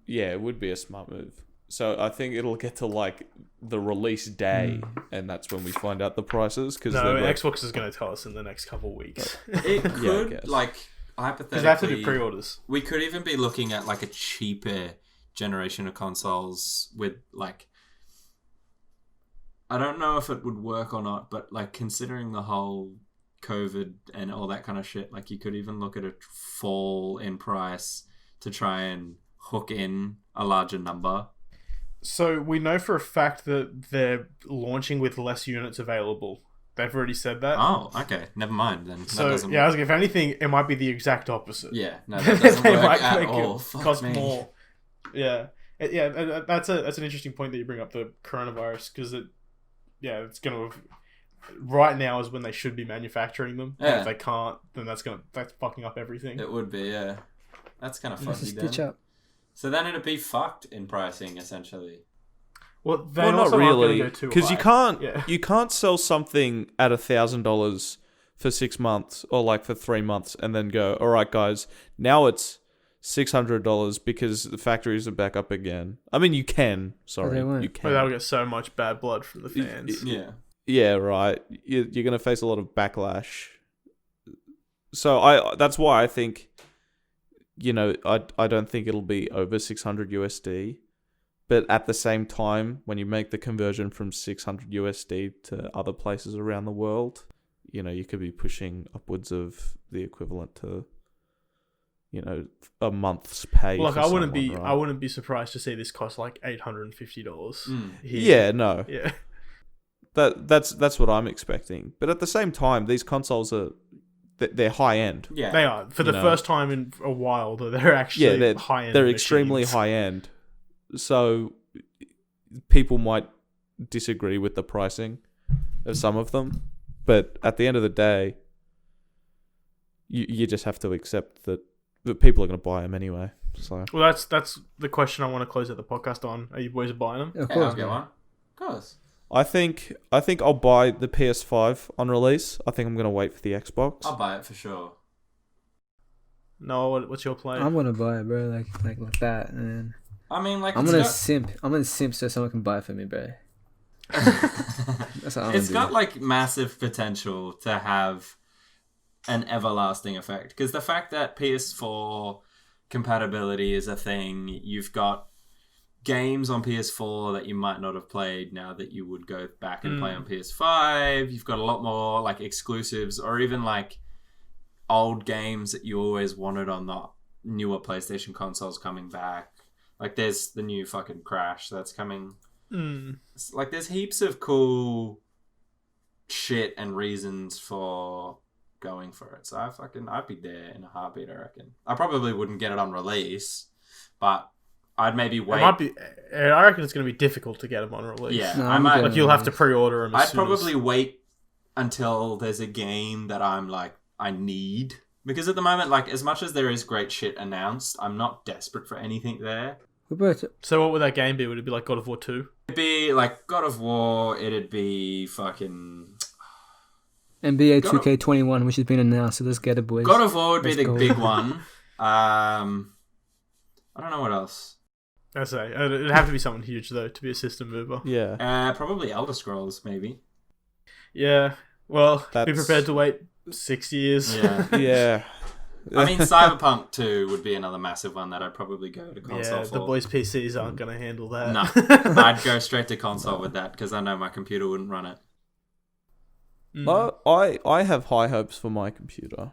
Yeah, it would be a smart move. So I think it'll get to like the release day, and that's when we find out the prices. Because No, Xbox is going to tell us in the next couple of weeks. it I could, guess. like, Because they have to do hypothetically... pre-orders. We could even be looking at like a cheaper generation of consoles with like... I don't know if it would work or not, but like considering the whole COVID and all that kind of shit, like you could even look at a fall in price to try and hook in a larger number. So we know for a fact that they're launching with less units available. They've already said that. Oh, okay. Never mind then. That So doesn't yeah, I work. was like, if anything, it might be the exact opposite. Yeah, no, that doesn't They work might at make all. it Fuck cost me. more. Yeah, that's an interesting point that you bring up, the coronavirus, because it's going to... Right now is when they should be manufacturing them. And Yeah. if they can't, then that's fucking up everything. It would be, yeah. That's kind of Just a fuzzy stitch then. up. So then it'd be fucked in pricing, essentially. Well, they Well, also not aren't really, going to go too because you high. can't sell something at $1,000 for 6 months or like for 3 months and then go, all right, guys, now it's $600 because the factories are back up again. I mean, you can. Sorry, they won't. you But can. that'll get so much bad blood from the fans. Yeah. Yeah, right. You're going to face a lot of backlash. So that's why I think, I don't think it'll be over 600 USD. But at the same time, when you make the conversion from 600 USD to other places around the world, you could be pushing upwards of the equivalent to, a month's pay. Look, for I wouldn't someone, be right? I wouldn't be surprised to see this cost like $850. Mm. Yeah, no. Yeah. That's what I'm expecting. But at the same time, these consoles are they're high end. Yeah. They are. For the first time in a while, they're actually high end. They're extremely high end. So people might disagree with the pricing of some of them, but at the end of the day, you just have to accept that people are going to buy them anyway. So well, that's the question I want to close out the podcast on. Are you boys buying them? Yeah, of Yeah, course, I'll get man. one. Of course. I think I'll buy the PS5 on release. I think I'm going to wait for the Xbox. I'll buy it for sure. No, what's your play? I'm gonna buy it, bro. Like that, and I mean, like, I'm gonna simp. I'm gonna simp so someone can buy it for me, bro. That's what I'm it's gonna got like massive potential to have an everlasting effect, because the fact that PS4 compatibility is a thing, you've got games on PS4 that you might not have played now that you would go back and play on PS5. You've got a lot more like exclusives, or even like old games that you always wanted on the newer PlayStation consoles coming back. Like there's the new fucking Crash that's coming. Like there's heaps of cool shit and reasons for going for it. So I'd be there in a heartbeat, I reckon. I probably wouldn't get it on release, but I'd maybe wait. I reckon it's going to be difficult to get them on release. Yeah, No, I I'm might. getting Like you'll have to pre-order them. I'd probably wait until there's a game that I'm like, I need. Because at the moment, like, as much as there is great shit announced, I'm not desperate for anything there. So what would that game be? Would it be like God of War 2? It'd be like God of War, it'd be fucking... NBA 2K21, which has been announced, so let's get it, boys. God of War would be Let's the go. big one. I don't know what else. I'd say it'd have to be something huge though to be a system mover. Yeah. Probably Elder Scrolls, maybe. Yeah. Well, be That's- prepared to wait 6 years. Yeah. Yeah. I mean, Cyberpunk 2 would be another massive one that I'd probably go to console Yeah, for. the boys' PCs aren't going to handle that. No, I'd go straight to console with that because I know my computer wouldn't run it. I have high hopes for my computer.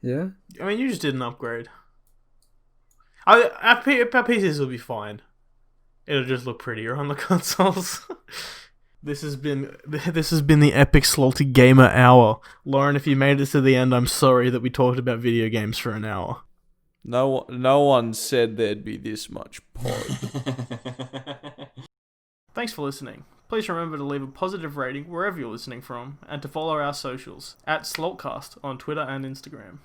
Yeah? I mean, you just did an upgrade. Our PCs will be fine. It'll just look prettier on the consoles. This has been the epic Slalt Gamer Hour. Lauren, if you made it to the end, I'm sorry that we talked about video games for an hour. No one said there'd be this much pod. Thanks for listening. Please remember to leave a positive rating wherever you're listening from, and to follow our socials at Slalt Cast on Twitter and Instagram.